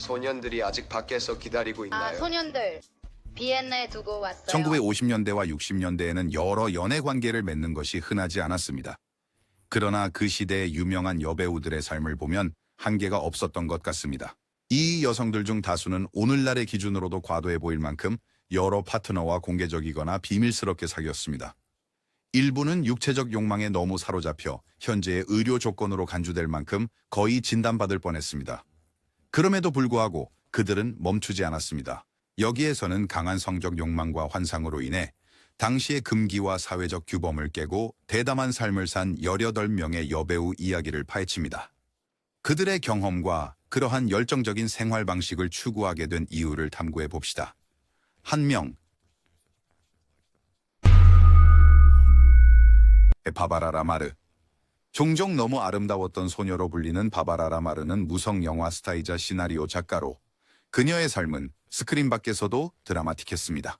소년들이 아직 밖에서 기다리고 있나요? 소년들 비엔나에 두고 왔어요. 1950년대와 60년대에는 여러 연애 관계를 맺는 것이 흔하지 않았습니다. 그러나 그 시대의 유명한 여배우들의 삶을 보면 한계가 없었던 것 같습니다. 이 여성들 중 다수는 오늘날의 기준으로도 과도해 보일 만큼 여러 파트너와 공개적이거나 비밀스럽게 사귀었습니다. 일부는 육체적 욕망에 너무 사로잡혀 현재의 의료 조건으로 간주될 만큼 거의 진단받을 뻔했습니다. 그럼에도 불구하고 그들은 멈추지 않았습니다. 여기에서는 강한 성적 욕망과 환상으로 인해 당시의 금기와 사회적 규범을 깨고 대담한 삶을 산 18명의 여배우 이야기를 파헤칩니다. 그들의 경험과 그러한 열정적인 생활 방식을 추구하게 된 이유를 탐구해 봅시다. 한 명, 바바라 라마르. 종종 너무 아름다웠던 소녀로 불리는 바바라 라마르는 무성 영화 스타이자 시나리오 작가로 그녀의 삶은 스크린 밖에서도 드라마틱했습니다.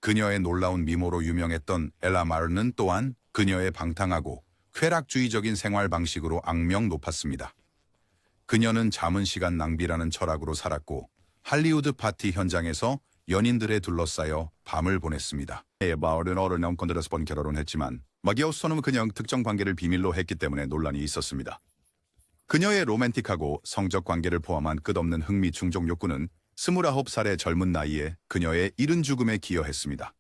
그녀의 놀라운 미모로 유명했던 엘라 마르는 또한 그녀의 방탕하고 쾌락주의적인 생활 방식으로 악명 높았습니다. 그녀는 잠은 시간 낭비라는 철학으로 살았고 할리우드 파티 현장에서 연인들에 둘러싸여 밤을 보냈습니다. 마을은 어른 남건들에서 번 결혼했지만 마기오스는 그냥 특정 관계를 비밀로 했기 때문에 논란이 있었습니다. 그녀의 로맨틱하고 성적 관계를 포함한 끝없는 흥미 충족 욕구는 29살의 젊은 나이에 그녀의 이른 죽음에 기여했습니다.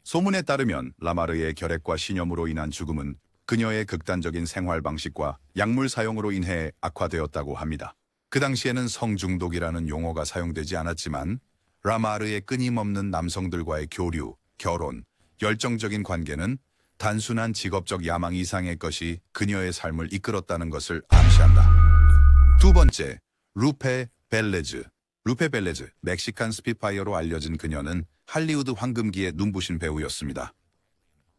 소문에 따르면 라마르의 결핵과 신염으로 인한 죽음은 그녀의 극단적인 생활 방식과 약물 사용으로 인해 악화되었다고 합니다. 그 당시에는 성중독이라는 용어가 사용되지 않았지만 라마르의 끊임없는 남성들과의 교류, 결혼, 열정적인 관계는 단순한 직업적 야망 이상의 것이 그녀의 삶을 이끌었다는 것을 암시한다. 두 번째, 루페 벨레즈. 루페 벨레즈, 멕시칸 스피파이어로 알려진 그녀는 할리우드 황금기의 눈부신 배우였습니다.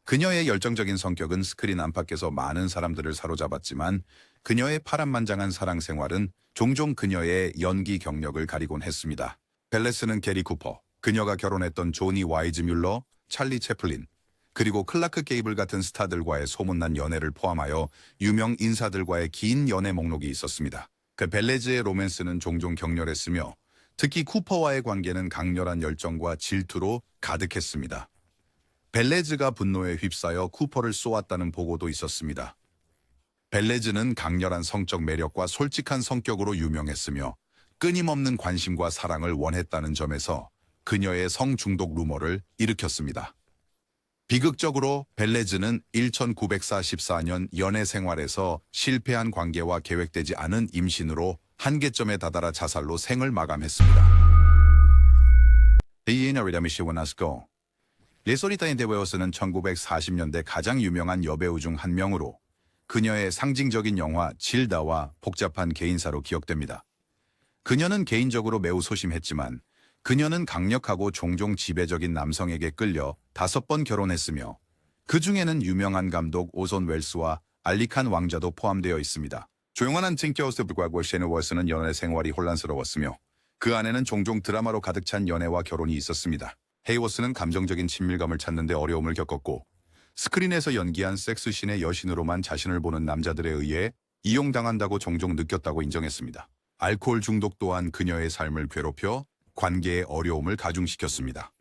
그녀의 열정적인 성격은 스크린 안팎에서 많은 사람들을 사로잡았지만 그녀의 파란만장한 사랑 생활은 종종 그녀의 연기 경력을 가리곤 했습니다. 벨레스는 게리 쿠퍼, 그녀가 결혼했던 조니 와이즈 뮬러, 찰리 채플린, 그리고 클라크 게이블 같은 스타들과의 소문난 연애를 포함하여 유명 인사들과의 긴 연애 목록이 있었습니다. 그 벨레즈의 로맨스는 종종 격렬했으며 특히 쿠퍼와의 관계는 강렬한 열정과 질투로 가득했습니다. 벨레즈가 분노에 휩싸여 쿠퍼를 쏘았다는 보고도 있었습니다. 벨레즈는 강렬한 성적 매력과 솔직한 성격으로 유명했으며 끊임없는 관심과 사랑을 원했다는 점에서 그녀의 성중독 루머를 일으켰습니다. 비극적으로 벨레즈는 1944년 연애 생활에서 실패한 관계와 계획되지 않은 임신으로 한계점에 다다라 자살로 생을 마감했습니다. 레소리타 인데웨어스는 1940년대 가장 유명한 여배우 중 한 명으로 그녀의 상징적인 영화 질다와 복잡한 개인사로 기억됩니다. 그녀는 개인적으로 매우 소심했지만 그녀는 강력하고 종종 지배적인 남성에게 끌려 5번 결혼했으며 그 중에는 유명한 감독 오손 웰스와 알리칸 왕자도 포함되어 있습니다. 조용한 한 팅겨우스에 불구하고 셰너워스는 연애 생활이 혼란스러웠으며 그 안에는 종종 드라마로 가득 찬 연애와 결혼이 있었습니다. 헤이워스는 감정적인 친밀감을 찾는 데 어려움을 겪었고 스크린에서 연기한 섹스신의 여신으로만 자신을 보는 남자들에 의해 이용당한다고 종종 느꼈다고 인정했습니다. 알코올 중독 또한 그녀의 삶을 괴롭혀 관계의 어려움을 가중시켰습니다.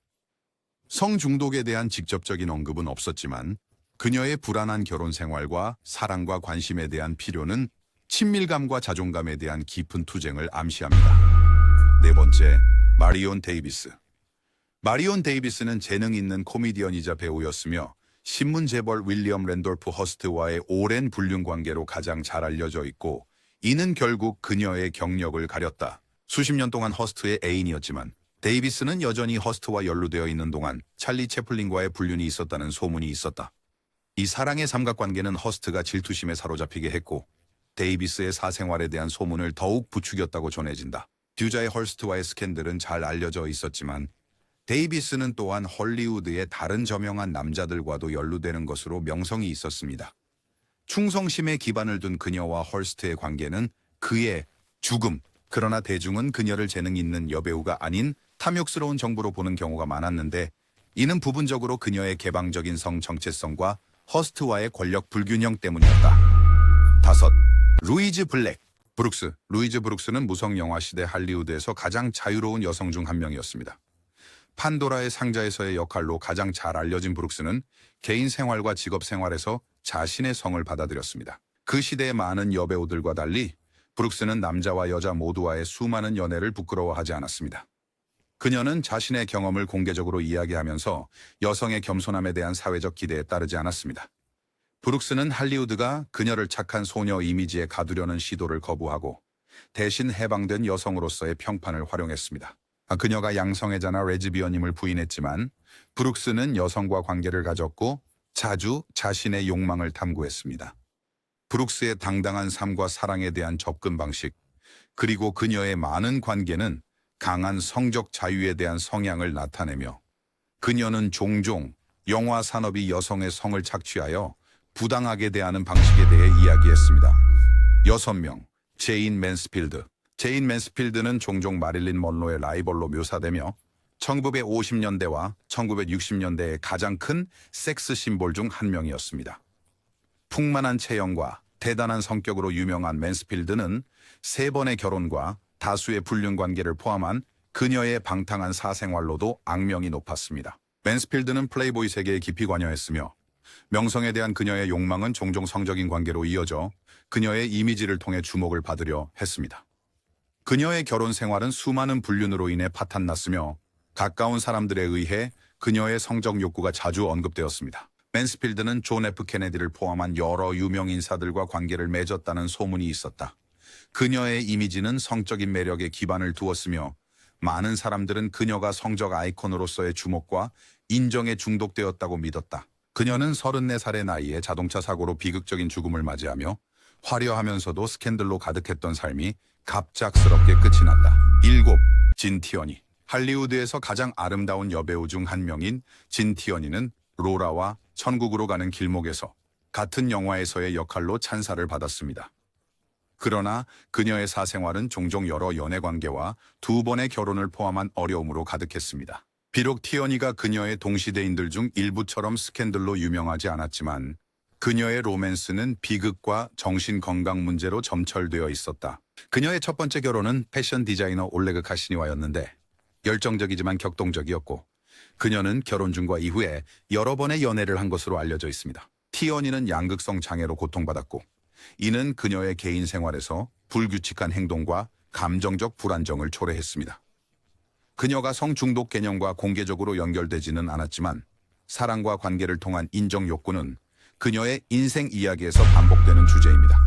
성중독에 대한 직접적인 언급은 없었지만 그녀의 불안한 결혼 생활과 사랑과 관심에 대한 필요는 친밀감과 자존감에 대한 깊은 투쟁을 암시합니다. 네 번째, 마리온 데이비스. 마리온 데이비스는 재능 있는 코미디언이자 배우였으며 신문 재벌 윌리엄 랜돌프 허스트와의 오랜 불륜 관계로 가장 잘 알려져 있고 이는 결국 그녀의 경력을 가렸다. 수십 년 동안 허스트의 애인이었지만 데이비스는 여전히 허스트와 연루되어 있는 동안 찰리 채플린과의 불륜이 있었다는 소문이 있었다. 이 사랑의 삼각관계는 허스트가 질투심에 사로잡히게 했고 데이비스의 사생활에 대한 소문을 더욱 부추겼다고 전해진다. 듀자의 헐스트와의 스캔들은 잘 알려져 있었지만 데이비스는 또한 헐리우드의 다른 저명한 남자들과도 연루되는 것으로 명성이 있었습니다. 충성심에 기반을 둔 그녀와 헐스트의 관계는 그의 죽음, 그러나 대중은 그녀를 재능 있는 여배우가 아닌 탐욕스러운 정부로 보는 경우가 많았는데 이는 부분적으로 그녀의 개방적인 성 정체성과 허스트와의 권력 불균형 때문이었다. 5. 루이즈 블랙. 브룩스, 루이즈 브룩스는 무성 영화 시대 할리우드에서 가장 자유로운 여성 중 한 명이었습니다. 판도라의 상자에서의 역할로 가장 잘 알려진 브룩스는 개인 생활과 직업 생활에서 자신의 성을 받아들였습니다. 그 시대의 많은 여배우들과 달리 브룩스는 남자와 여자 모두와의 수많은 연애를 부끄러워하지 않았습니다. 그녀는 자신의 경험을 공개적으로 이야기하면서 여성의 겸손함에 대한 사회적 기대에 따르지 않았습니다. 브룩스는 할리우드가 그녀를 착한 소녀 이미지에 가두려는 시도를 거부하고 대신 해방된 여성으로서의 평판을 활용했습니다. 그녀가 양성애자나 레즈비언임을 부인했지만 브룩스는 여성과 관계를 가졌고 자주 자신의 욕망을 탐구했습니다. 브룩스의 당당한 삶과 사랑에 대한 접근 방식, 그리고 그녀의 많은 관계는 강한 성적 자유에 대한 성향을 나타내며 그녀는 종종 영화 산업이 여성의 성을 착취하여 부당하게 대하는 방식에 대해 이야기했습니다. 6명, 제인 맨스필드. 제인 맨스필드는 종종 마릴린 먼로의 라이벌로 묘사되며 1950년대와 1960년대의 가장 큰 섹스 심볼 중 한 명이었습니다. 풍만한 체형과 대단한 성격으로 유명한 맨스필드는 3번의 결혼과 다수의 불륜 관계를 포함한 그녀의 방탕한 사생활로도 악명이 높았습니다. 맨스필드는 플레이보이 세계에 깊이 관여했으며 명성에 대한 그녀의 욕망은 종종 성적인 관계로 이어져 그녀의 이미지를 통해 주목을 받으려 했습니다. 그녀의 결혼 생활은 수많은 불륜으로 인해 파탄났으며 가까운 사람들에 의해 그녀의 성적 욕구가 자주 언급되었습니다. 맨스필드는 존 F 케네디를 포함한 여러 유명 인사들과 관계를 맺었다는 소문이 있었다. 그녀의 이미지는 성적인 매력에 기반을 두었으며 많은 사람들은 그녀가 성적 아이콘으로서의 주목과 인정에 중독되었다고 믿었다. 그녀는 34살의 나이에 자동차 사고로 비극적인 죽음을 맞이하며 화려하면서도 스캔들로 가득했던 삶이 갑작스럽게 끝이 났다. 7. 진 티어니. 할리우드에서 가장 아름다운 여배우 중 한 명인 진 티어니는 로라와 천국으로 가는 길목에서 같은 영화에서의 역할로 찬사를 받았습니다. 그러나 그녀의 사생활은 종종 여러 연애관계와 2번의 결혼을 포함한 어려움으로 가득했습니다. 비록 티어니가 그녀의 동시대인들 중 일부처럼 스캔들로 유명하지 않았지만 그녀의 로맨스는 비극과 정신건강 문제로 점철되어 있었다. 그녀의 첫 번째 결혼은 패션 디자이너 올레그 카시니와였는데 열정적이지만 격동적이었고 그녀는 결혼 중과 이후에 여러 번의 연애를 한 것으로 알려져 있습니다. 티어니는 양극성 장애로 고통받았고 이는 그녀의 개인 생활에서 불규칙한 행동과 감정적 불안정을 초래했습니다. 그녀가 성중독 개념과 공개적으로 연결되지는 않았지만 사랑과 관계를 통한 인정 욕구는 그녀의 인생 이야기에서 반복되는 주제입니다.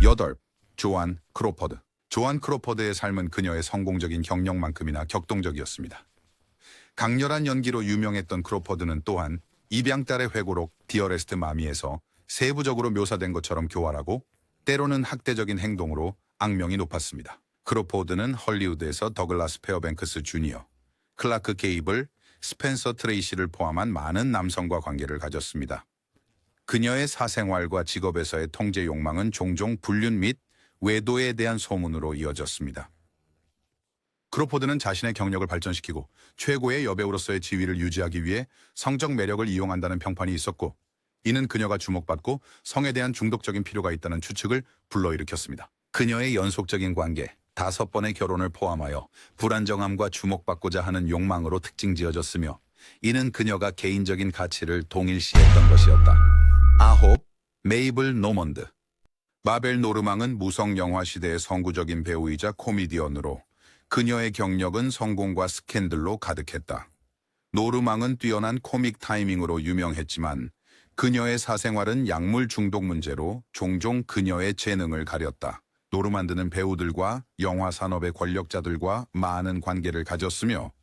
8. 조안 크로퍼드. 조안 크로퍼드의 삶은 그녀의 성공적인 경력만큼이나 격동적이었습니다. 강렬한 연기로 유명했던 크로퍼드는 또한 입양딸의 회고록 디어레스트 마미에서 세부적으로 묘사된 것처럼 교활하고 때로는 학대적인 행동으로 악명이 높았습니다. 크로포드는 헐리우드에서 더글라스 페어뱅크스 주니어, 클라크 게이블, 스펜서 트레이시를 포함한 많은 남성과 관계를 가졌습니다. 그녀의 사생활과 직업에서의 통제 욕망은 종종 불륜 및 외도에 대한 소문으로 이어졌습니다. 크로포드는 자신의 경력을 발전시키고 최고의 여배우로서의 지위를 유지하기 위해 성적 매력을 이용한다는 평판이 있었고 이는 그녀가 주목받고 성에 대한 중독적인 필요가 있다는 추측을 불러일으켰습니다. 그녀의 연속적인 관계, 5번의 결혼을 포함하여 불안정함과 주목받고자 하는 욕망으로 특징지어졌으며 이는 그녀가 개인적인 가치를 동일시했던 것이었다. 9. 메이블 노먼드. 마벨 노르망은 무성 영화 시대의 선구적인 배우이자 코미디언으로 그녀의 경력은 성공과 스캔들로 가득했다. 노르망은 뛰어난 코믹 타이밍으로 유명했지만 그녀의 사생활은 약물 중독 문제로 종종 그녀의 재능을 가렸다. 노르만드는 배우들과 영화 산업의 권력자들과 많은 관계를 가졌으며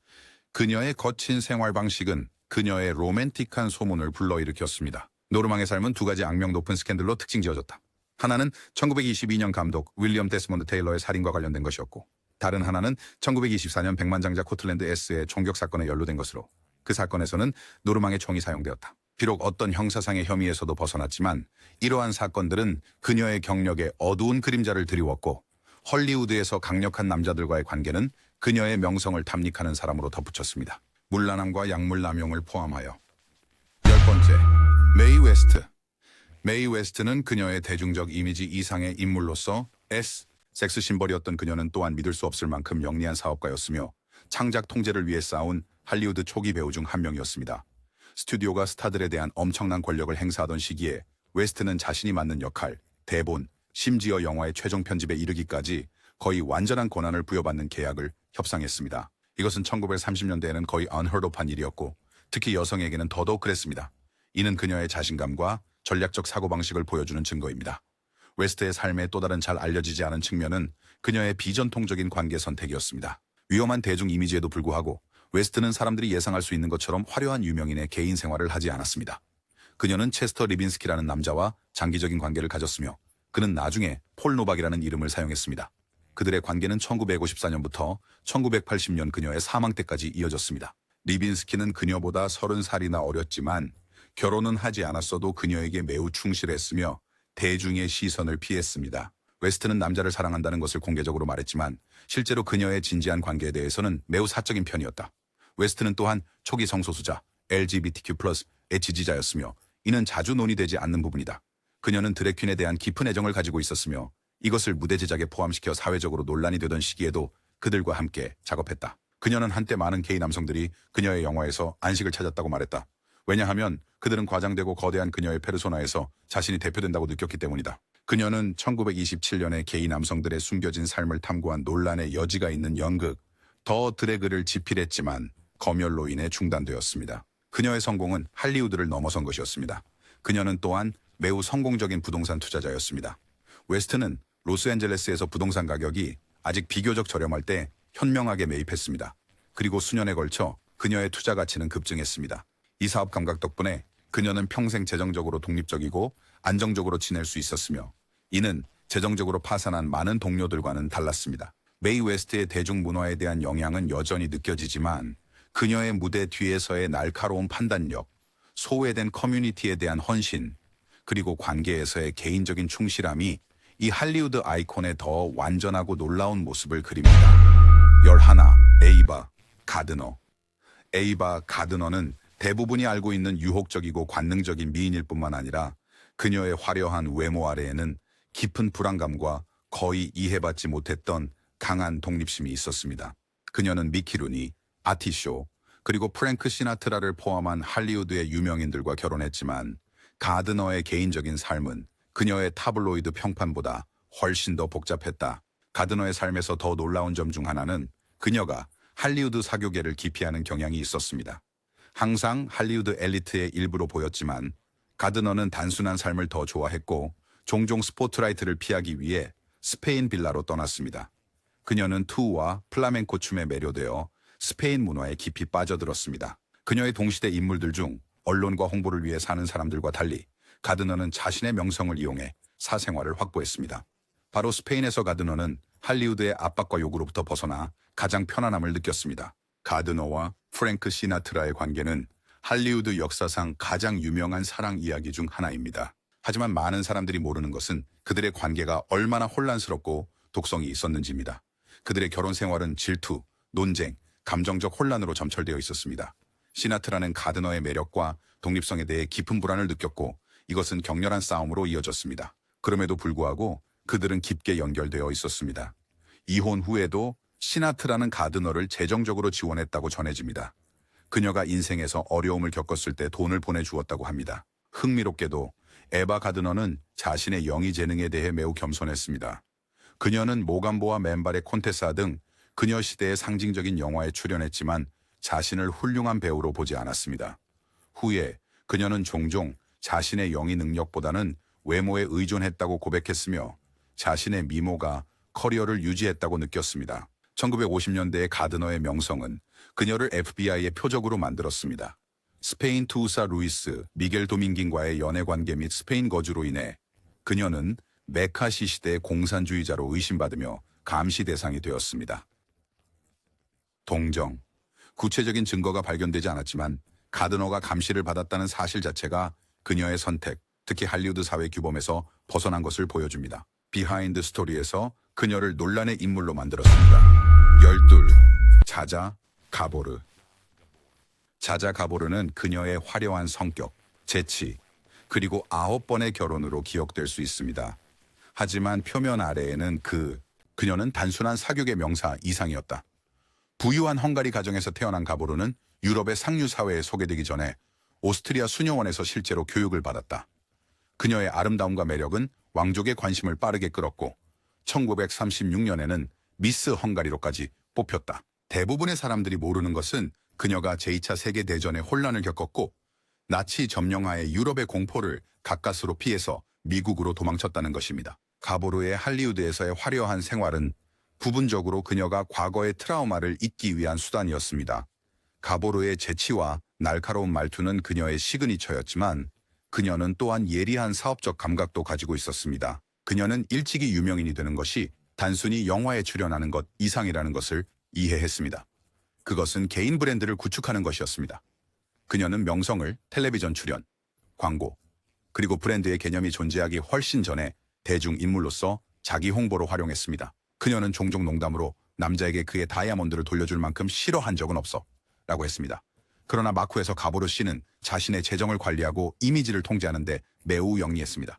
그녀의 거친 생활 방식은 그녀의 로맨틱한 소문을 불러일으켰습니다. 노르망의 삶은 2가지 악명 높은 스캔들로 특징지어졌다. 하나는 1922년 감독 윌리엄 데스몬드 테일러의 살인과 관련된 것이었고 다른 하나는 1924년 백만장자 코틀랜드 S의 총격 사건에 연루된 것으로 그 사건에서는 노르망의 총이 사용되었다. 비록 어떤 형사상의 혐의에서도 벗어났지만 이러한 사건들은 그녀의 경력에 어두운 그림자를 드리웠고 헐리우드에서 강력한 남자들과의 관계는 그녀의 명성을 탐닉하는 사람으로 덧붙였습니다. 물란함과 약물 남용을 포함하여 10번째, 메이 웨스트. 메이 웨스트는 그녀의 대중적 이미지 이상의 인물로서 S, 섹스 심벌이었던 그녀는 또한 믿을 수 없을 만큼 영리한 사업가였으며 창작 통제를 위해 싸운 할리우드 초기 배우 중 한 명이었습니다. 스튜디오가 스타들에 대한 엄청난 권력을 행사하던 시기에 웨스트는 자신이 맡는 역할, 대본, 심지어 영화의 최종 편집에 이르기까지 거의 완전한 권한을 부여받는 계약을 협상했습니다. 이것은 1930년대에는 거의 unheard of한 일이었고 특히 여성에게는 더더욱 그랬습니다. 이는 그녀의 자신감과 전략적 사고방식을 보여주는 증거입니다. 웨스트의 삶의 또 다른 잘 알려지지 않은 측면은 그녀의 비전통적인 관계 선택이었습니다. 위험한 대중 이미지에도 불구하고 웨스트는 사람들이 예상할 수 있는 것처럼 화려한 유명인의 개인 생활을 하지 않았습니다. 그녀는 체스터 리빈스키라는 남자와 장기적인 관계를 가졌으며 그는 나중에 폴 노박이라는 이름을 사용했습니다. 그들의 관계는 1954년부터 1980년 그녀의 사망 때까지 이어졌습니다. 리빈스키는 그녀보다 30살이나 어렸지만 결혼은 하지 않았어도 그녀에게 매우 충실했으며 대중의 시선을 피했습니다. 웨스트는 남자를 사랑한다는 것을 공개적으로 말했지만 실제로 그녀의 진지한 관계에 대해서는 매우 사적인 편이었다. 웨스트는 또한 초기 성소수자, LGBTQ+의 지지자였으며 이는 자주 논의되지 않는 부분이다. 그녀는 드래퀸에 대한 깊은 애정을 가지고 있었으며 이것을 무대 제작에 포함시켜 사회적으로 논란이 되던 시기에도 그들과 함께 작업했다. 그녀는 한때 많은 게이 남성들이 그녀의 영화에서 안식을 찾았다고 말했다. 왜냐하면 그들은 과장되고 거대한 그녀의 페르소나에서 자신이 대표된다고 느꼈기 때문이다. 그녀는 1927년에 게이 남성들의 숨겨진 삶을 탐구한 논란의 여지가 있는 연극 더 드래그를 집필했지만 검열로 인해 중단되었습니다. 그녀의 성공은 할리우드를 넘어선 것이었습니다. 그녀는 또한 매우 성공적인 부동산 투자자였습니다. 웨스트는 로스앤젤레스에서 부동산 가격이 아직 비교적 저렴할 때 현명하게 매입했습니다. 그리고 수년에 걸쳐 그녀의 투자 가치는 급증했습니다. 이 사업 감각 덕분에 그녀는 평생 재정적으로 독립적이고 안정적으로 지낼 수 있었으며 이는 재정적으로 파산한 많은 동료들과는 달랐습니다. 메이 웨스트의 대중문화에 대한 영향은 여전히 느껴지지만 그녀의 무대 뒤에서의 날카로운 판단력, 소외된 커뮤니티에 대한 헌신, 그리고 관계에서의 개인적인 충실함이 이 할리우드 아이콘의 더 완전하고 놀라운 모습을 그립니다. 11. 에이바 가드너. 에이바 가드너는 대부분이 알고 있는 유혹적이고 관능적인 미인일 뿐만 아니라 그녀의 화려한 외모 아래에는 깊은 불안감과 거의 이해받지 못했던 강한 독립심이 있었습니다. 그녀는 미키 루니, 아티쇼, 그리고 프랭크 시나트라를 포함한 할리우드의 유명인들과 결혼했지만 가드너의 개인적인 삶은 그녀의 타블로이드 평판보다 훨씬 더 복잡했다. 가드너의 삶에서 더 놀라운 점 중 하나는 그녀가 할리우드 사교계를 기피하는 경향이 있었습니다. 항상 할리우드 엘리트의 일부로 보였지만 가드너는 단순한 삶을 더 좋아했고 종종 스포트라이트를 피하기 위해 스페인 빌라로 떠났습니다. 그녀는 투우와 플라멩코 춤에 매료되어 스페인 문화에 깊이 빠져들었습니다. 그녀의 동시대 인물들 중 언론과 홍보를 위해 사는 사람들과 달리 가드너는 자신의 명성을 이용해 사생활을 확보했습니다. 바로 스페인에서 가드너는 할리우드의 압박과 요구로부터 벗어나 가장 편안함을 느꼈습니다. 가드너와 프랭크 시나트라의 관계는 할리우드 역사상 가장 유명한 사랑 이야기 중 하나입니다. 하지만 많은 사람들이 모르는 것은 그들의 관계가 얼마나 혼란스럽고 독성이 있었는지입니다. 그들의 결혼 생활은 질투, 논쟁, 감정적 혼란으로 점철되어 있었습니다. 시나트라는 가드너의 매력과 독립성에 대해 깊은 불안을 느꼈고 이것은 격렬한 싸움으로 이어졌습니다. 그럼에도 불구하고 그들은 깊게 연결되어 있었습니다. 이혼 후에도 시나트라는 가드너를 재정적으로 지원했다고 전해집니다. 그녀가 인생에서 어려움을 겪었을 때 돈을 보내주었다고 합니다. 흥미롭게도 에바 가드너는 자신의 영희 재능에 대해 매우 겸손했습니다. 그녀는 모감보와 맨발의 콘테사 등 그녀 시대의 상징적인 영화에 출연했지만 자신을 훌륭한 배우로 보지 않았습니다. 후에 그녀는 종종 자신의 영희 능력보다는 외모에 의존했다고 고백했으며 자신의 미모가 커리어를 유지했다고 느꼈습니다. 1950년대의 가드너의 명성은 그녀를 FBI의 표적으로 만들었습니다. 스페인 투우사 루이스, 미겔 도밍긴과의 연애관계 및 스페인 거주로 인해 그녀는 메카시 시대의 공산주의자로 의심받으며 감시 대상이 되었습니다. 동정. 구체적인 증거가 발견되지 않았지만 가드너가 감시를 받았다는 사실 자체가 그녀의 선택, 특히 할리우드 사회 규범에서 벗어난 것을 보여줍니다. 비하인드 스토리에서 그녀를 논란의 인물로 만들었습니다. 12. 자자 가보르. 자자 가보르는 그녀의 화려한 성격, 재치, 그리고 9번의 결혼으로 기억될 수 있습니다. 하지만 표면 아래에는 그 그녀는 단순한 사격의 명사 이상이었다. 부유한 헝가리 가정에서 태어난 가보르는 유럽의 상류 사회에 소개되기 전에 오스트리아 수녀원에서 실제로 교육을 받았다. 그녀의 아름다움과 매력은 왕족의 관심을 빠르게 끌었고 1936년에는 미스 헝가리로까지 뽑혔다. 대부분의 사람들이 모르는 것은 그녀가 제2차 세계대전의 혼란을 겪었고 나치 점령하에 유럽의 공포를 가까스로 피해서 미국으로 도망쳤다는 것입니다. 가보르의 할리우드에서의 화려한 생활은 부분적으로 그녀가 과거의 트라우마를 잊기 위한 수단이었습니다. 가보르의 재치와 날카로운 말투는 그녀의 시그니처였지만 그녀는 또한 예리한 사업적 감각도 가지고 있었습니다. 그녀는 일찍이 유명인이 되는 것이 단순히 영화에 출연하는 것 이상이라는 것을 이해했습니다. 그것은 개인 브랜드를 구축하는 것이었습니다. 그녀는 명성을 텔레비전 출연, 광고, 그리고 브랜드의 개념이 존재하기 훨씬 전에 대중인물로서 자기 홍보로 활용했습니다. 그녀는 종종 농담으로 남자에게 그의 다이아몬드를 돌려줄 만큼 싫어한 적은 없어 라고 했습니다. 그러나 마쿠에서 가보르 씨는 자신의 재정을 관리하고 이미지를 통제하는 데 매우 영리했습니다.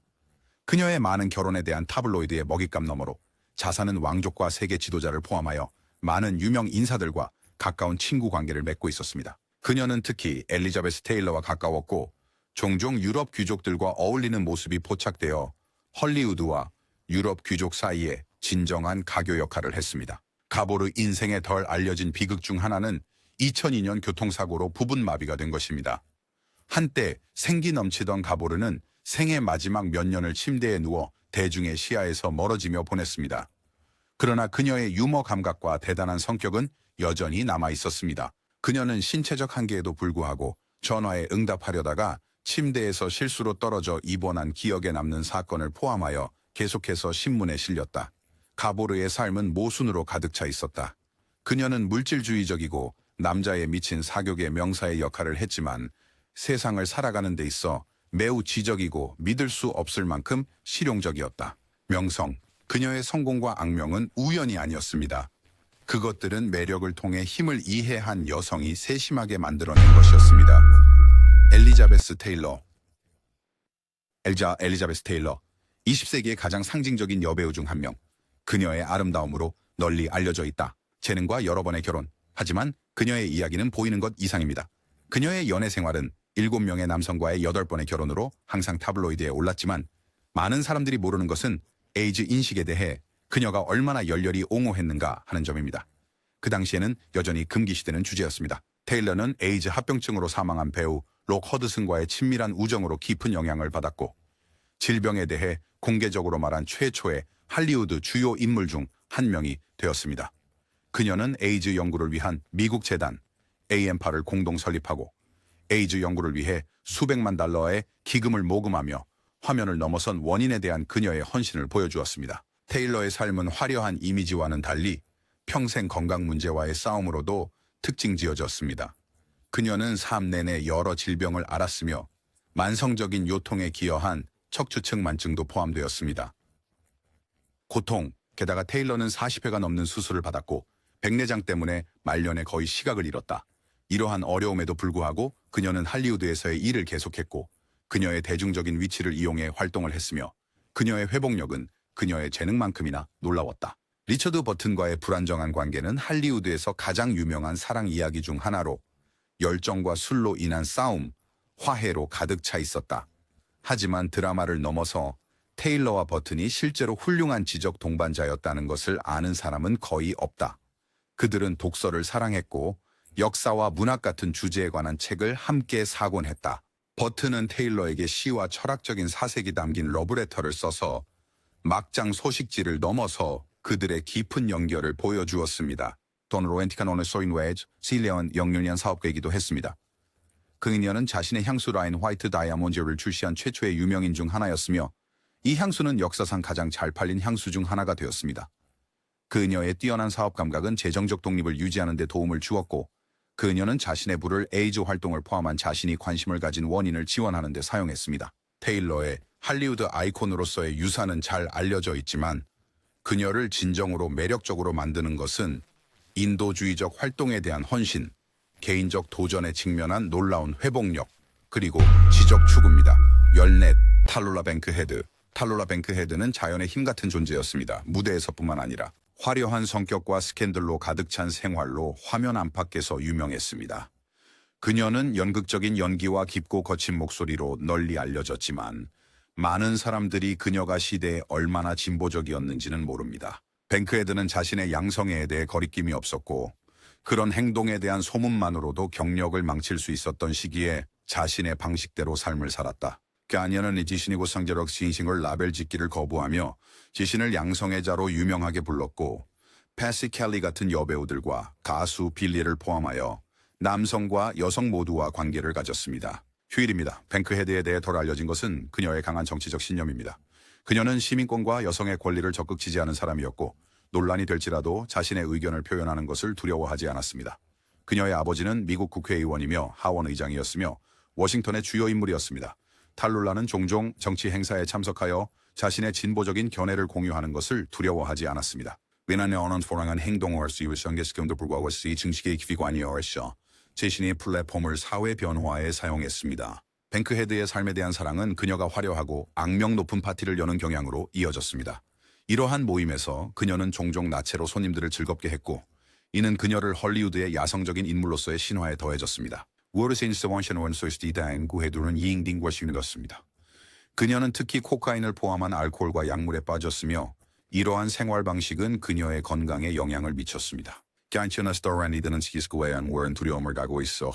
그녀의 많은 결혼에 대한 타블로이드의 먹잇감 너머로 자산은 왕족과 세계 지도자를 포함하여 많은 유명 인사들과 가까운 친구 관계를 맺고 있었습니다. 그녀는 특히 엘리자베스 테일러와 가까웠고 종종 유럽 귀족들과 어울리는 모습이 포착되어 헐리우드와 유럽 귀족 사이에 진정한 가교 역할을 했습니다. 가보르 인생에 덜 알려진 비극 중 하나는 2002년 교통사고로 부분마비가 된 것입니다. 한때 생기 넘치던 가보르는 생애 마지막 몇 년을 침대에 누워 대중의 시야에서 멀어지며 보냈습니다. 그러나 그녀의 유머 감각과 대단한 성격은 여전히 남아 있었습니다. 그녀는 신체적 한계에도 불구하고 전화에 응답하려다가 침대에서 실수로 떨어져 입원한 기억에 남는 사건을 포함하여 계속해서 신문에 실렸다. 가보르의 삶은 모순으로 가득 차 있었다. 그녀는 물질주의적이고 남자에 미친 사격의 명사의 역할을 했지만 세상을 살아가는 데 있어 매우 지적이고 믿을 수 없을 만큼 실용적이었다. 명성, 그녀의 성공과 악명은 우연이 아니었습니다. 그것들은 매력을 통해 힘을 이해한 여성이 세심하게 만들어낸 것이었습니다. 엘리자베스 테일러, 20세기의 가장 상징적인 여배우 중 한 명. 그녀의 아름다움으로 널리 알려져 있다. 재능과 여러 번의 결혼. 하지만 그녀의 이야기는 보이는 것 이상입니다. 그녀의 연애 생활은 7명의 남성과의 8번의 결혼으로 항상 타블로이드에 올랐지만 많은 사람들이 모르는 것은 에이즈 인식에 대해 그녀가 얼마나 열렬히 옹호했는가 하는 점입니다. 그 당시에는 여전히 금기시되는 주제였습니다. 테일러는 에이즈 합병증으로 사망한 배우 록 허드슨과의 친밀한 우정으로 깊은 영향을 받았고 질병에 대해 공개적으로 말한 최초의 할리우드 주요 인물 중 한 명이 되었습니다. 그녀는 에이즈 연구를 위한 미국 재단 AM파를 공동 설립하고 에이즈 연구를 위해 수백만 달러의 기금을 모금하며 화면을 넘어선 원인에 대한 그녀의 헌신을 보여주었습니다. 테일러의 삶은 화려한 이미지와는 달리 평생 건강 문제와의 싸움으로도 특징지어졌습니다. 그녀는 삶 내내 여러 질병을 앓았으며 만성적인 요통에 기여한 척추측 만증도 포함되었습니다. 고통, 게다가 테일러는 40회가 넘는 수술을 받았고 백내장 때문에 말년에 거의 시각을 잃었다. 이러한 어려움에도 불구하고 그녀는 할리우드에서의 일을 계속했고 그녀의 대중적인 위치를 이용해 활동을 했으며 그녀의 회복력은 그녀의 재능만큼이나 놀라웠다. 리처드 버튼과의 불안정한 관계는 할리우드에서 가장 유명한 사랑 이야기 중 하나로 열정과 술로 인한 싸움, 화해로 가득 차 있었다. 하지만 드라마를 넘어서 테일러와 버튼이 실제로 훌륭한 지적 동반자였다는 것을 아는 사람은 거의 없다. 그들은 독서를 사랑했고 역사와 문학 같은 주제에 관한 책을 함께 사곤 했다. 버튼은 테일러에게 시와 철학적인 사색이 담긴 러브레터를 써서 막장 소식지를 넘어서 그들의 깊은 연결을 보여주었습니다. 돈 로맨틱한 오늘 소인 웨즈, 실레온 영유년 사업가이기도 했습니다. 그녀는 자신의 향수 라인 화이트 다이아몬드를 출시한 최초의 유명인 중 하나였으며 이 향수는 역사상 가장 잘 팔린 향수 중 하나가 되었습니다. 그녀의 뛰어난 사업 감각은 재정적 독립을 유지하는 데 도움을 주었고 그녀는 자신의 부를 에이즈 활동을 포함한 자신이 관심을 가진 원인을 지원하는 데 사용했습니다. 테일러의 할리우드 아이콘으로서의 유산은 잘 알려져 있지만 그녀를 진정으로 매력적으로 만드는 것은 인도주의적 활동에 대한 헌신, 개인적 도전에 직면한 놀라운 회복력, 그리고 지적 추구입니다. 14. 탈로라 뱅크헤드. 탈로라 뱅크헤드는 자연의 힘 같은 존재였습니다. 무대에서뿐만 아니라 화려한 성격과 스캔들로 가득 찬 생활로 화면 안팎에서 유명했습니다. 그녀는 연극적인 연기와 깊고 거친 목소리로 널리 알려졌지만 많은 사람들이 그녀가 시대에 얼마나 진보적이었는지는 모릅니다. 뱅크헤드는 자신의 양성애에 대해 거리낌이 없었고 그런 행동에 대한 소문만으로도 경력을 망칠 수 있었던 시기에 자신의 방식대로 삶을 살았다. 그녀는 자신이고 상제력 신싱을 라벨 짓기를 거부하며 자신을 양성애자로 유명하게 불렀고 패시 켈리 같은 여배우들과 가수 빌리를 포함하여 남성과 여성 모두와 관계를 가졌습니다. 휴일입니다. 뱅크헤드에 대해 덜 알려진 것은 그녀의 강한 정치적 신념입니다. 그녀는 시민권과 여성의 권리를 적극 지지하는 사람이었고 논란이 될지라도 자신의 의견을 표현하는 것을 두려워하지 않았습니다. 그녀의 아버지는 미국 국회의원이며 하원 의장이었으며 워싱턴의 주요 인물이었습니다. 탈룰라는 종종 정치 행사에 참석하여 자신의 진보적인 견해를 공유하는 것을 두려워하지 않았습니다. 왜냐하면 언론포랑한 행동을 할 수 있는 것임에도 불구하고 증식의 기관이었어 자신의 플랫폼을 사회 변화에 사용했습니다. 뱅크헤드의 삶에 대한 사랑은 그녀가 화려하고 악명 높은 파티를 여는 경향으로 이어졌습니다. 이러한 모임에서 그녀는 종종 나체로 손님들을 즐겁게 했고 이는 그녀를 헐리우드의 야성적인 인물로서의 신화에 더해졌습니다. 그녀는 특히 코카인을 포함한 알코올과 약물에 빠졌으며 이러한 생활 방식은 그녀의 건강에 영향을 미쳤습니다. 두려움을 갖고 있어.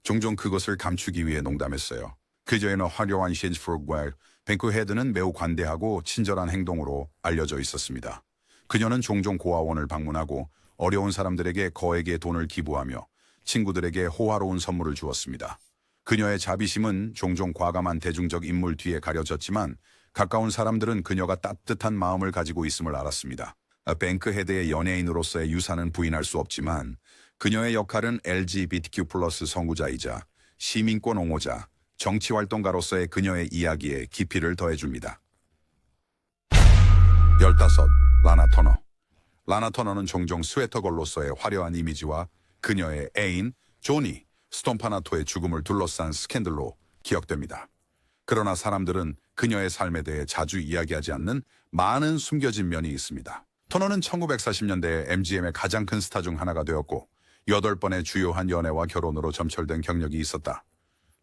종종 그것을 감추기 위해 농담했어요. 그녀의 화려한 신프로과 뱅크헤드는 매우 관대하고 친절한 행동으로 알려져 있었습니다. 그녀는 종종 고아원을 방문하고 어려운 사람들에게 거액의 돈을 기부하며 친구들에게 호화로운 선물을 주었습니다. 그녀의 자비심은 종종 과감한 대중적 인물 뒤에 가려졌지만 가까운 사람들은 그녀가 따뜻한 마음을 가지고 있음을 알았습니다. 뱅크헤드의 연예인으로서의 유산은 부인할 수 없지만 그녀의 역할은 LGBTQ+ 선구자이자 시민권 옹호자, 정치활동가로서의 그녀의 이야기에 깊이를 더해줍니다. 15. 라나 터너. 라나 터너는 종종 스웨터걸로서의 화려한 이미지와 그녀의 애인 조니 스톰파나토의 죽음을 둘러싼 스캔들로 기억됩니다. 그러나 사람들은 그녀의 삶에 대해 자주 이야기하지 않는 많은 숨겨진 면이 있습니다. 터너는 1940년대에 MGM의 가장 큰 스타 중 하나가 되었고 8번의 주요한 연애와 결혼으로 점철된 경력이 있었다.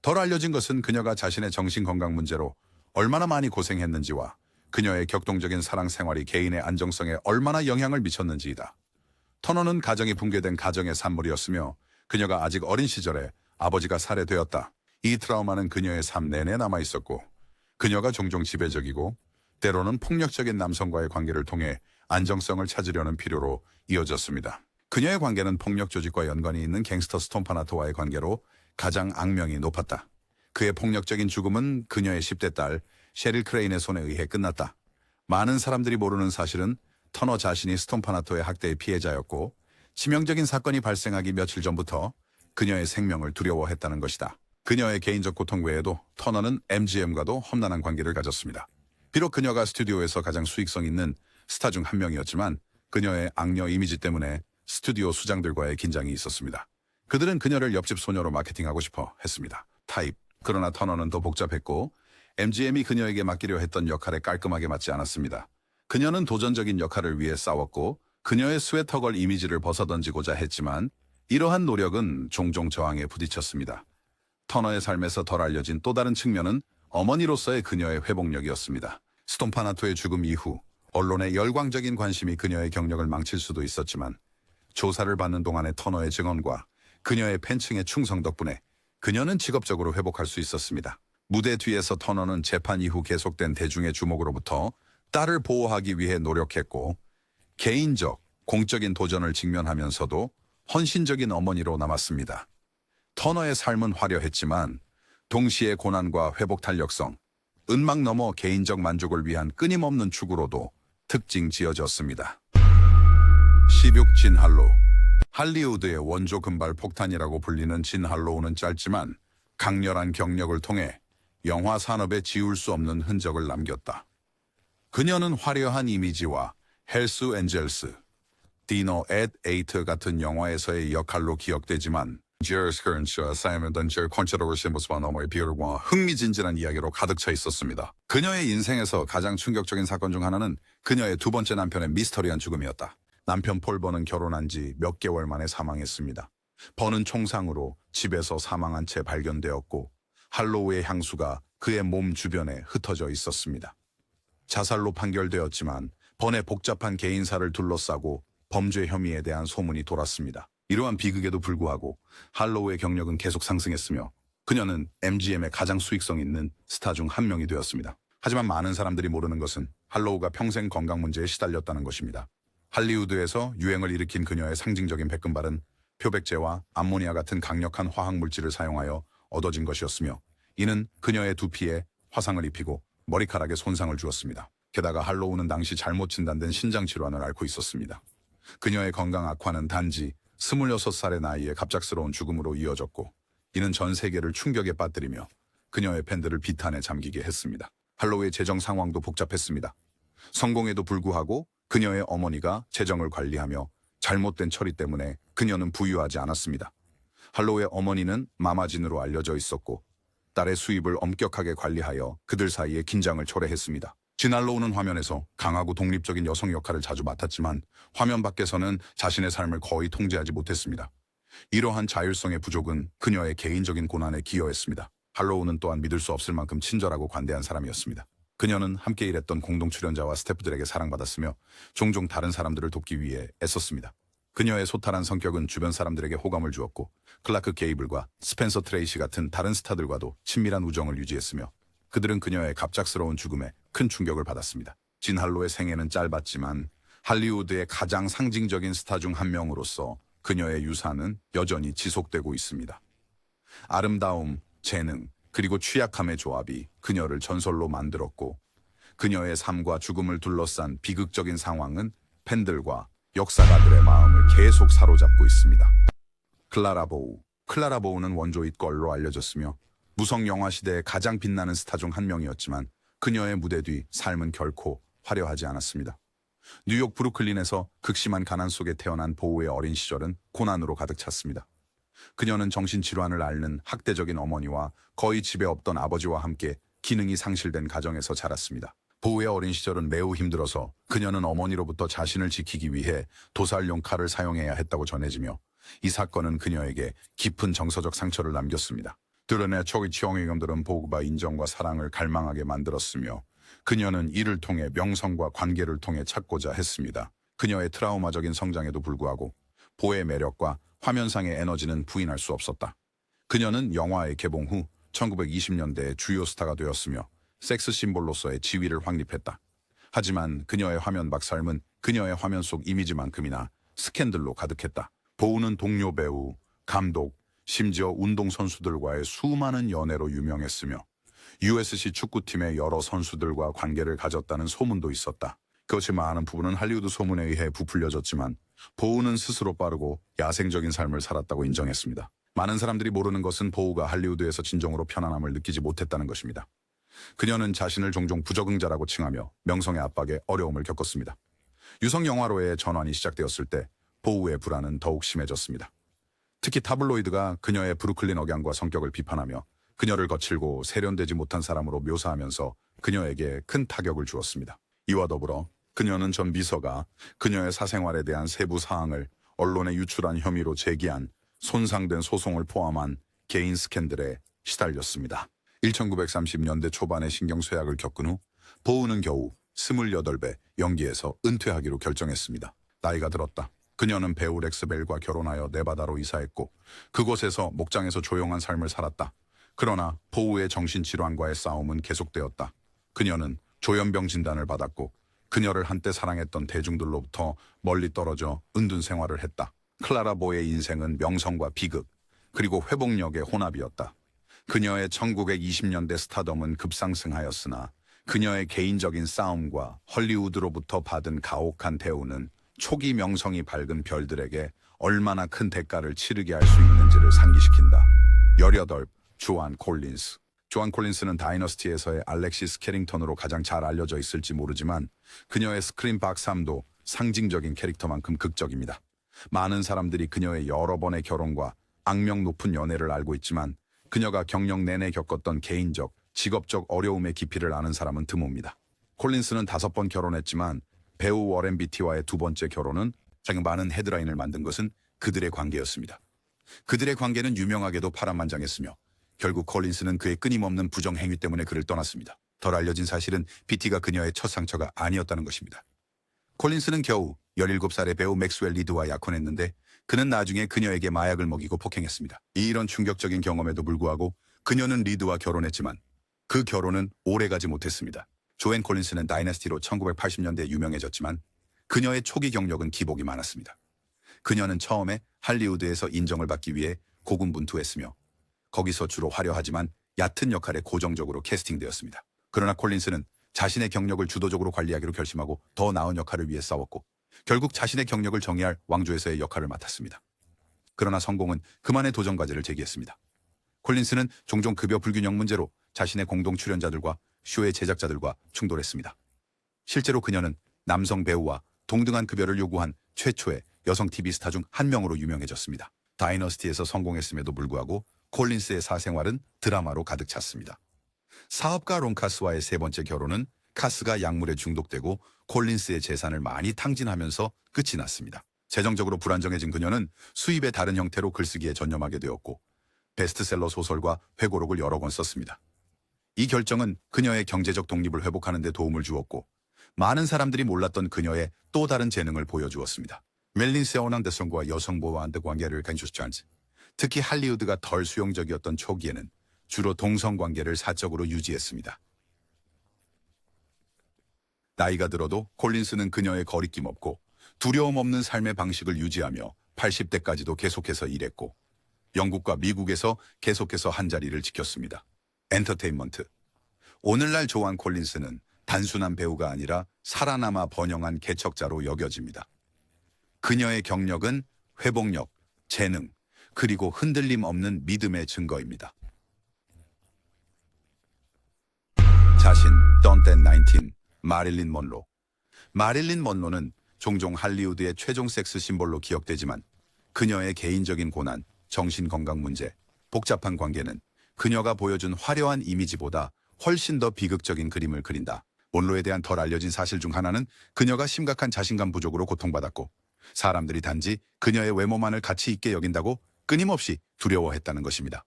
덜 알려진 것은 그녀가 자신의 정신건강 문제로 얼마나 많이 고생했는지와 그녀의 격동적인 사랑 생활이 개인의 안정성에 얼마나 영향을 미쳤는지이다. 터너는 가정이 붕괴된 가정의 산물이었으며 그녀가 아직 어린 시절에 아버지가 살해되었다. 이 트라우마는 그녀의 삶 내내 남아있었고 그녀가 종종 지배적이고 때로는 폭력적인 남성과의 관계를 통해 안정성을 찾으려는 필요로 이어졌습니다. 그녀의 관계는 폭력 조직과 연관이 있는 갱스터 스톰파나토와의 관계로 가장 악명이 높았다. 그의 폭력적인 죽음은 그녀의 10대 딸 셰릴 크레인의 손에 의해 끝났다. 많은 사람들이 모르는 사실은 터너 자신이 스톰파나토의 학대의 피해자였고 치명적인 사건이 발생하기 며칠 전부터 그녀의 생명을 두려워했다는 것이다. 그녀의 개인적 고통 외에도 터너는 MGM과도 험난한 관계를 가졌습니다. 비록 그녀가 스튜디오에서 가장 수익성 있는 스타 중 한 명이었지만 그녀의 악녀 이미지 때문에 스튜디오 수장들과의 긴장이 있었습니다. 그들은 그녀를 옆집 소녀로 마케팅하고 싶어 했습니다. 타입. 그러나 터너는 더 복잡했고 MGM이 그녀에게 맡기려 했던 역할에 깔끔하게 맞지 않았습니다. 그녀는 도전적인 역할을 위해 싸웠고 그녀의 스웨터걸 이미지를 벗어던지고자 했지만 이러한 노력은 종종 저항에 부딪혔습니다. 터너의 삶에서 덜 알려진 또 다른 측면은 어머니로서의 그녀의 회복력이었습니다. 스톰파나토의 죽음 이후 언론의 열광적인 관심이 그녀의 경력을 망칠 수도 있었지만 조사를 받는 동안의 터너의 증언과 그녀의 팬층의 충성 덕분에 그녀는 직업적으로 회복할 수 있었습니다. 무대 뒤에서 터너는 재판 이후 계속된 대중의 주목으로부터 딸을 보호하기 위해 노력했고 개인적, 공적인 도전을 직면하면서도 헌신적인 어머니로 남았습니다. 터너의 삶은 화려했지만 동시에 고난과 회복 탄력성, 은막 너머 개인적 만족을 위한 끊임없는 추구로도 특징 지어졌습니다. 16. 진 할로우. 할리우드의 원조 금발 폭탄이라고 불리는 진 할로우는 짧지만 강렬한 경력을 통해 영화 산업에 지울 수 없는 흔적을 남겼다. 그녀는 화려한 이미지와 헬스 엔젤스, 디너 앳 에이트 같은 영화에서의 역할로 기억되지만 흥미진진한 이야기로 가득 차 있었습니다. 그녀의 인생에서 가장 충격적인 사건 중 하나는 그녀의 두 번째 남편의 미스터리한 죽음이었다. 남편 폴 버는 결혼한 지 몇 개월 만에 사망했습니다. 버는 총상으로 집에서 사망한 채 발견되었고 할로우의 향수가 그의 몸 주변에 흩어져 있었습니다. 자살로 판결되었지만 번의 복잡한 개인사를 둘러싸고 범죄 혐의에 대한 소문이 돌았습니다. 이러한 비극에도 불구하고 할로우의 경력은 계속 상승했으며 그녀는 MGM의 가장 수익성 있는 스타 중 한 명이 되었습니다. 하지만 많은 사람들이 모르는 것은 할로우가 평생 건강 문제에 시달렸다는 것입니다. 할리우드에서 유행을 일으킨 그녀의 상징적인 백금발은 표백제와 암모니아 같은 강력한 화학 물질을 사용하여 얻어진 것이었으며 이는 그녀의 두피에 화상을 입히고 머리카락에 손상을 주었습니다. 게다가 할로우는 당시 잘못 진단된 신장 질환을 앓고 있었습니다. 그녀의 건강 악화는 단지 26살의 나이에 갑작스러운 죽음으로 이어졌고 이는 전 세계를 충격에 빠뜨리며 그녀의 팬들을 비탄에 잠기게 했습니다. 할로우의 재정 상황도 복잡했습니다. 성공에도 불구하고 그녀의 어머니가 재정을 관리하며 잘못된 처리 때문에 그녀는 부유하지 않았습니다. 할로우의 어머니는 마마진으로 알려져 있었고 딸의 수입을 엄격하게 관리하여 그들 사이에 긴장을 초래했습니다. 진 할로우는 화면에서 강하고 독립적인 여성 역할을 자주 맡았지만 화면 밖에서는 자신의 삶을 거의 통제하지 못했습니다. 이러한 자율성의 부족은 그녀의 개인적인 고난에 기여했습니다. 할로우는 또한 믿을 수 없을 만큼 친절하고 관대한 사람이었습니다. 그녀는 함께 일했던 공동 출연자와 스태프들에게 사랑받았으며 종종 다른 사람들을 돕기 위해 애썼습니다. 그녀의 소탈한 성격은 주변 사람들에게 호감을 주었고 클라크 게이블과 스펜서 트레이시 같은 다른 스타들과도 친밀한 우정을 유지했으며 그들은 그녀의 갑작스러운 죽음에 큰 충격을 받았습니다. 진 할로우의 생애는 짧았지만 할리우드의 가장 상징적인 스타 중 한 명으로서 그녀의 유산은 여전히 지속되고 있습니다. 아름다움, 재능, 그리고 취약함의 조합이 그녀를 전설로 만들었고 그녀의 삶과 죽음을 둘러싼 비극적인 상황은 팬들과 역사가들의 마음을 계속 사로잡고 있습니다. 클라라 보우. 클라라 보우는 원조잇 걸로 알려졌으며 무성 영화 시대의 가장 빛나는 스타 중 한 명이었지만 그녀의 무대 뒤 삶은 결코 화려하지 않았습니다. 뉴욕 브루클린에서 극심한 가난 속에 태어난 보우의 어린 시절은 고난으로 가득 찼습니다. 그녀는 정신질환을 앓는 학대적인 어머니와 거의 집에 없던 아버지와 함께 기능이 상실된 가정에서 자랐습니다. 보우의 어린 시절은 매우 힘들어서 그녀는 어머니로부터 자신을 지키기 위해 도살용 칼을 사용해야 했다고 전해지며 이 사건은 그녀에게 깊은 정서적 상처를 남겼습니다. 드러내 초기 치용의금들은 보우가 인정과 사랑을 갈망하게 만들었으며 그녀는 이를 통해 명성과 관계를 통해 찾고자 했습니다. 그녀의 트라우마적인 성장에도 불구하고 보우의 매력과 화면상의 에너지는 부인할 수 없었다. 그녀는 영화의 개봉 후 1920년대의 주요 스타가 되었으며 섹스 심볼로서의 지위를 확립했다. 하지만 그녀의 화면 밖 삶은 그녀의 화면 속 이미지만큼이나 스캔들로 가득했다. 보우는 동료 배우, 감독, 심지어 운동선수들과의 수많은 연애로 유명했으며 USC 축구팀의 여러 선수들과 관계를 가졌다는 소문도 있었다. 그것이 많은 부분은 할리우드 소문에 의해 부풀려졌지만 보우는 스스로 빠르고 야생적인 삶을 살았다고 인정했습니다. 많은 사람들이 모르는 것은 보우가 할리우드에서 진정으로 편안함을 느끼지 못했다는 것입니다. 그녀는 자신을 종종 부적응자라고 칭하며 명성의 압박에 어려움을 겪었습니다. 유성 영화로의 전환이 시작되었을 때 보우의 불안은 더욱 심해졌습니다. 특히 타블로이드가 그녀의 브루클린 억양과 성격을 비판하며 그녀를 거칠고 세련되지 못한 사람으로 묘사하면서 그녀에게 큰 타격을 주었습니다. 이와 더불어 그녀는 전 비서가 그녀의 사생활에 대한 세부 사항을 언론에 유출한 혐의로 제기한 손상된 소송을 포함한 개인 스캔들에 시달렸습니다. 1930년대 초반에 신경쇠약을 겪은 후 보우는 겨우 28배 연기에서 은퇴하기로 결정했습니다. 나이가 들었다. 그녀는 배우 렉스 벨과 결혼하여 네바다로 이사했고 그곳에서 목장에서 조용한 삶을 살았다. 그러나 보우의 정신질환과의 싸움은 계속되었다. 그녀는 조현병 진단을 받았고 그녀를 한때 사랑했던 대중들로부터 멀리 떨어져 은둔 생활을 했다. 클라라 보우의 인생은 명성과 비극, 그리고 회복력의 혼합이었다. 그녀의 1920년대 스타덤은 급상승하였으나 그녀의 개인적인 싸움과 헐리우드로부터 받은 가혹한 대우는 초기 명성이 밝은 별들에게 얼마나 큰 대가를 치르게 할 수 있는지를 상기시킨다. 18. 조안 콜린스. 조안 콜린스는 다이너스티에서의 알렉시스 캐링턴으로 가장 잘 알려져 있을지 모르지만 그녀의 스크린 박삼도 상징적인 캐릭터만큼 극적입니다. 많은 사람들이 그녀의 여러 번의 결혼과 악명 높은 연애를 알고 있지만 그녀가 경력 내내 겪었던 개인적, 직업적 어려움의 깊이를 아는 사람은 드뭅니다. 콜린스는 5번 결혼했지만 배우 워렌 비티와의 두 번째 결혼은 가장 많은 헤드라인을 만든 것은 그들의 관계였습니다. 그들의 관계는 유명하게도 파란만장했으며 결국 콜린스는 그의 끊임없는 부정행위 때문에 그를 떠났습니다. 덜 알려진 사실은 비티가 그녀의 첫 상처가 아니었다는 것입니다. 콜린스는 겨우 17살의 배우 맥스웰 리드와 약혼했는데 그는 나중에 그녀에게 마약을 먹이고 폭행했습니다. 이런 충격적인 경험에도 불구하고 그녀는 리드와 결혼했지만 그 결혼은 오래가지 못했습니다. 조앤 콜린스는 다이너스티로 1980년대에 유명해졌지만 그녀의 초기 경력은 기복이 많았습니다. 그녀는 처음에 할리우드에서 인정을 받기 위해 고군분투했으며 거기서 주로 화려하지만 얕은 역할에 고정적으로 캐스팅되었습니다. 그러나 콜린스는 자신의 경력을 주도적으로 관리하기로 결심하고 더 나은 역할을 위해 싸웠고 결국 자신의 경력을 정의할 왕조에서의 역할을 맡았습니다. 그러나 성공은 그만의 도전 과제를 제기했습니다. 콜린스는 종종 급여 불균형 문제로 자신의 공동 출연자들과 쇼의 제작자들과 충돌했습니다. 실제로 그녀는 남성 배우와 동등한 급여를 요구한 최초의 여성 TV 스타 중 한 명으로 유명해졌습니다. 다이너스티에서 성공했음에도 불구하고 콜린스의 사생활은 드라마로 가득 찼습니다. 사업가 론 카스와의 세 번째 결혼은 카스가 약물에 중독되고 콜린스의 재산을 많이 탕진하면서 끝이 났습니다. 재정적으로 불안정해진 그녀는 수입의 다른 형태로 글쓰기에 전념하게 되었고 베스트셀러 소설과 회고록을 여러 권 썼습니다. 이 결정은 그녀의 경제적 독립을 회복하는 데 도움을 주었고 많은 사람들이 몰랐던 그녀의 또 다른 재능을 보여주었습니다. 멜린 세오난데성과 여성보호와의 관계를 간주스찬스, 특히 할리우드가 덜 수용적이었던 초기에는 주로 동성관계를 사적으로 유지했습니다. 나이가 들어도 콜린스는 그녀의 거리낌 없고 두려움 없는 삶의 방식을 유지하며 80대까지도 계속해서 일했고 영국과 미국에서 계속해서 한자리를 지켰습니다. 엔터테인먼트. 오늘날 조안 콜린스는 단순한 배우가 아니라 살아남아 번영한 개척자로 여겨집니다. 그녀의 경력은 회복력, 재능, 그리고 흔들림 없는 믿음의 증거입니다. 자신, 던텐 19, 마릴린 먼로. 마릴린 먼로는 종종 할리우드의 최종 섹스 심볼로 기억되지만 그녀의 개인적인 고난, 정신건강 문제, 복잡한 관계는 그녀가 보여준 화려한 이미지보다 훨씬 더 비극적인 그림을 그린다. 먼로에 대한 덜 알려진 사실 중 하나는 그녀가 심각한 자신감 부족으로 고통받았고 사람들이 단지 그녀의 외모만을 가치 있게 여긴다고 끊임없이 두려워했다는 것입니다.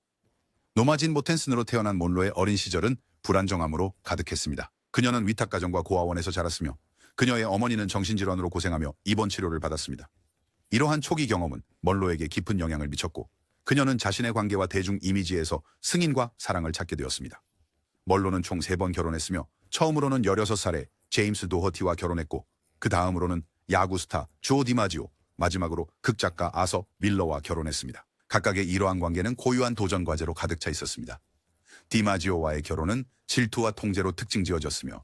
노마진 모텐슨으로 태어난 먼로의 어린 시절은 불안정함으로 가득했습니다. 그녀는 위탁가정과 고아원에서 자랐으며 그녀의 어머니는 정신질환으로 고생하며 입원 치료를 받았습니다. 이러한 초기 경험은 먼로에게 깊은 영향을 미쳤고 그녀는 자신의 관계와 대중 이미지에서 승인과 사랑을 찾게 되었습니다. 먼로는 총 3번 결혼했으며 처음으로는 16살에 제임스 도허티와 결혼했고 그 다음으로는 야구 스타 조 디마지오, 마지막으로 극작가 아서 밀러와 결혼했습니다. 각각의 이러한 관계는 고유한 도전 과제로 가득 차 있었습니다. 디마지오와의 결혼은 질투와 통제로 특징 지어졌으며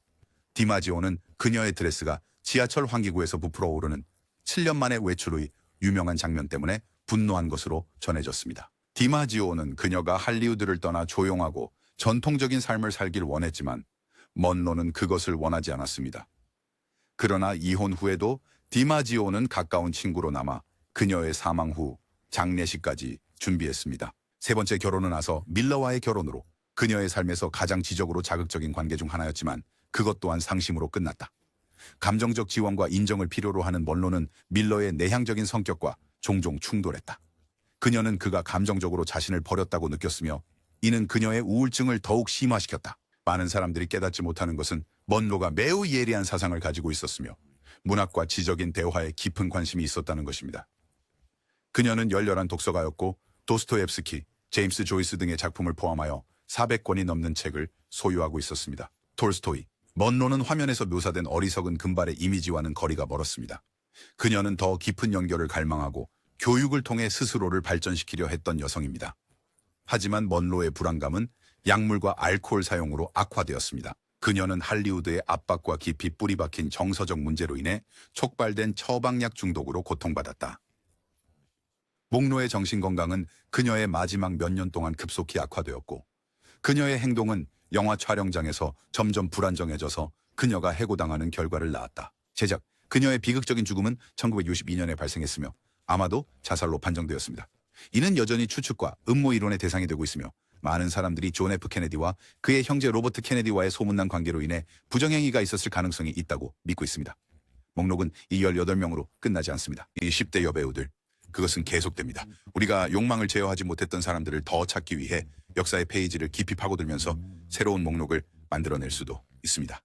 디마지오는 그녀의 드레스가 지하철 환기구에서 부풀어 오르는 7년 만의 외출 후의 유명한 장면 때문에 분노한 것으로 전해졌습니다. 디마지오는 그녀가 할리우드를 떠나 조용하고 전통적인 삶을 살길 원했지만 먼로는 그것을 원하지 않았습니다. 그러나 이혼 후에도 디마지오는 가까운 친구로 남아 그녀의 사망 후 장례식까지 준비했습니다. 세 번째 결혼은 나서 밀러와의 결혼으로 그녀의 삶에서 가장 지적으로 자극적인 관계 중 하나였지만 그것 또한 상심으로 끝났다. 감정적 지원과 인정을 필요로 하는 먼로는 밀러의 내향적인 성격과 종종 충돌했다. 그녀는 그가 감정적으로 자신을 버렸다고 느꼈으며 이는 그녀의 우울증을 더욱 심화시켰다. 많은 사람들이 깨닫지 못하는 것은 먼로가 매우 예리한 사상을 가지고 있었으며 문학과 지적인 대화에 깊은 관심이 있었다는 것입니다. 그녀는 열렬한 독서가였고 도스토옙스키, 제임스 조이스 등의 작품을 포함하여 400권이 넘는 책을 소유하고 있었습니다. 톨스토이, 먼로는 화면에서 묘사된 어리석은 금발의 이미지와는 거리가 멀었습니다. 그녀는 더 깊은 연결을 갈망하고 교육을 통해 스스로를 발전시키려 했던 여성입니다. 하지만 먼로의 불안감은 약물과 알코올 사용으로 악화되었습니다. 그녀는 할리우드의 압박과 깊이 뿌리박힌 정서적 문제로 인해 촉발된 처방약 중독으로 고통받았다. 목로의 정신건강은 그녀의 마지막 몇 년 동안 급속히 악화되었고 그녀의 행동은 영화 촬영장에서 점점 불안정해져서 그녀가 해고당하는 결과를 낳았다. 제작, 그녀의 비극적인 죽음은 1962년에 발생했으며 아마도 자살로 판정되었습니다. 이는 여전히 추측과 음모 이론의 대상이 되고 있으며 많은 사람들이 존 F 케네디와 그의 형제 로버트 케네디와의 소문난 관계로 인해 부정행위가 있었을 가능성이 있다고 믿고 있습니다. 목록은 이 18명으로 끝나지 않습니다. 이 10대 여배우들, 그것은 계속됩니다. 우리가 욕망을 제어하지 못했던 사람들을 더 찾기 위해 역사의 페이지를 깊이 파고들면서 새로운 목록을 만들어낼 수도 있습니다.